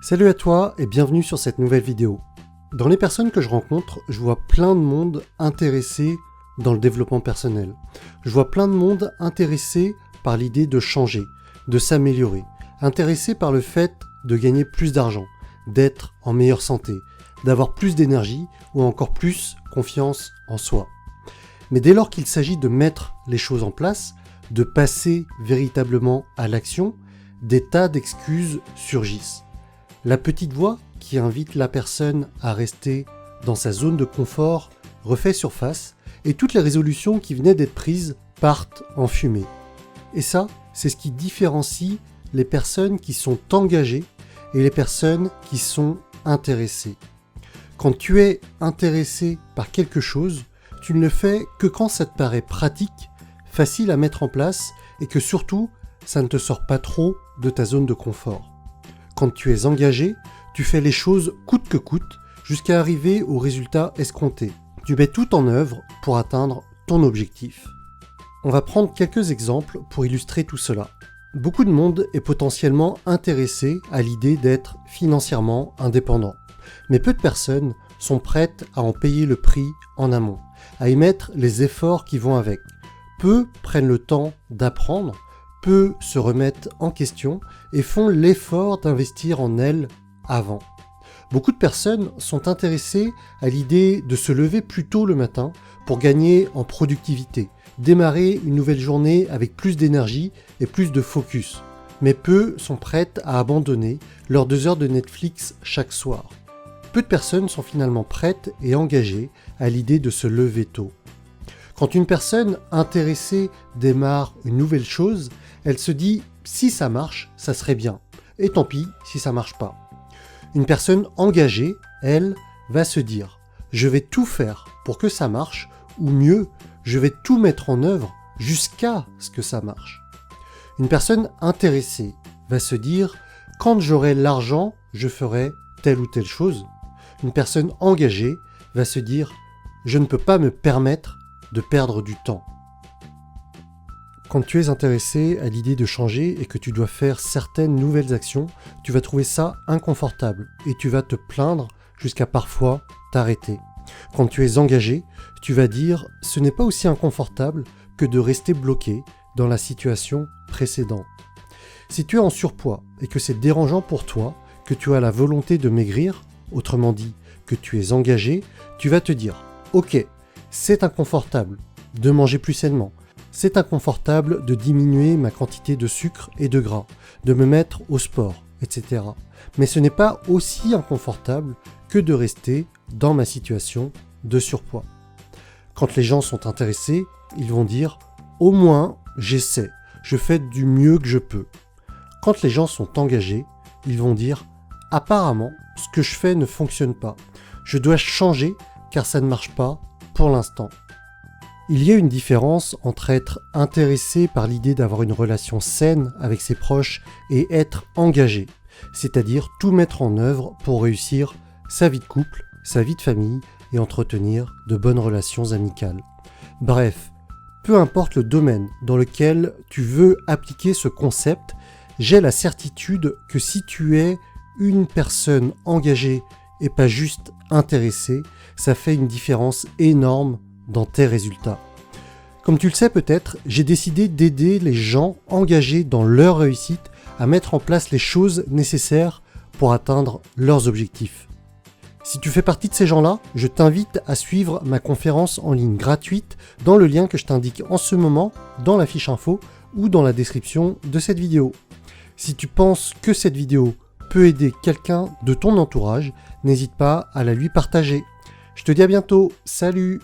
Salut à toi et bienvenue sur cette nouvelle vidéo. Dans les personnes que je rencontre, je vois plein de monde intéressé dans le développement personnel. Je vois plein de monde intéressé par l'idée de changer, de s'améliorer, intéressé par le fait de gagner plus d'argent, d'être en meilleure santé, d'avoir plus d'énergie ou encore plus confiance en soi. Mais dès lors qu'il s'agit de mettre les choses en place, de passer véritablement à l'action, des tas d'excuses surgissent. La petite voix qui invite la personne à rester dans sa zone de confort refait surface et toutes les résolutions qui venaient d'être prises partent en fumée. Et ça, c'est ce qui différencie les personnes qui sont engagées et les personnes qui sont intéressées. Quand tu es intéressé par quelque chose, tu ne le fais que quand ça te paraît pratique, facile à mettre en place et que surtout, ça ne te sort pas trop de ta zone de confort. Quand tu es engagé, tu fais les choses coûte que coûte jusqu'à arriver au résultat escompté. Tu mets tout en œuvre pour atteindre ton objectif. On va prendre quelques exemples pour illustrer tout cela. Beaucoup de monde est potentiellement intéressé à l'idée d'être financièrement indépendant. Mais peu de personnes sont prêtes à en payer le prix en amont, à y mettre les efforts qui vont avec. Peu prennent le temps d'apprendre, peu se remettent en question et font l'effort d'investir en elles avant. Beaucoup de personnes sont intéressées à l'idée de se lever plus tôt le matin pour gagner en productivité, démarrer une nouvelle journée avec plus d'énergie et plus de focus. Mais peu sont prêtes à abandonner leurs 2 heures de Netflix chaque soir. Peu de personnes sont finalement prêtes et engagées à l'idée de se lever tôt. Quand une personne intéressée démarre une nouvelle chose, elle se dit « si ça marche, ça serait bien » et tant pis si ça marche pas. Une personne engagée, elle, va se dire « je vais tout faire pour que ça marche » ou mieux, je vais tout mettre en œuvre jusqu'à ce que ça marche. Une personne intéressée va se dire « quand j'aurai l'argent, je ferai telle ou telle chose ». Une personne engagée va se dire « je ne peux pas me permettre de perdre du temps ». Quand tu es intéressé à l'idée de changer et que tu dois faire certaines nouvelles actions, tu vas trouver ça inconfortable et tu vas te plaindre jusqu'à parfois t'arrêter. Quand tu es engagé, tu vas dire « ce n'est pas aussi inconfortable que de rester bloqué dans la situation précédente ». Si tu es en surpoids et que c'est dérangeant pour toi, que tu as la volonté de maigrir, autrement dit, que tu es engagé, tu vas te dire « ok, c'est inconfortable de manger plus sainement, c'est inconfortable de diminuer ma quantité de sucre et de gras, de me mettre au sport, etc. Mais ce n'est pas aussi inconfortable que de rester dans ma situation de surpoids. » Quand les gens sont intéressés, ils vont dire « au moins j'essaie, je fais du mieux que je peux ». Quand les gens sont engagés, ils vont dire « apparemment, ce que je fais ne fonctionne pas. Je dois changer car ça ne marche pas pour l'instant. » Il y a une différence entre être intéressé par l'idée d'avoir une relation saine avec ses proches et être engagé, c'est-à-dire tout mettre en œuvre pour réussir sa vie de couple, sa vie de famille et entretenir de bonnes relations amicales. Bref, peu importe le domaine dans lequel tu veux appliquer ce concept, j'ai la certitude que si tu es une personne engagée et pas juste intéressée, ça fait une différence énorme dans tes résultats. Comme tu le sais peut-être, j'ai décidé d'aider les gens engagés dans leur réussite à mettre en place les choses nécessaires pour atteindre leurs objectifs. Si tu fais partie de ces gens-là, je t'invite à suivre ma conférence en ligne gratuite dans le lien que je t'indique en ce moment dans la fiche info ou dans la description de cette vidéo. Si tu penses que cette vidéo peut aider quelqu'un de ton entourage, n'hésite pas à la lui partager. Je te dis à bientôt, salut!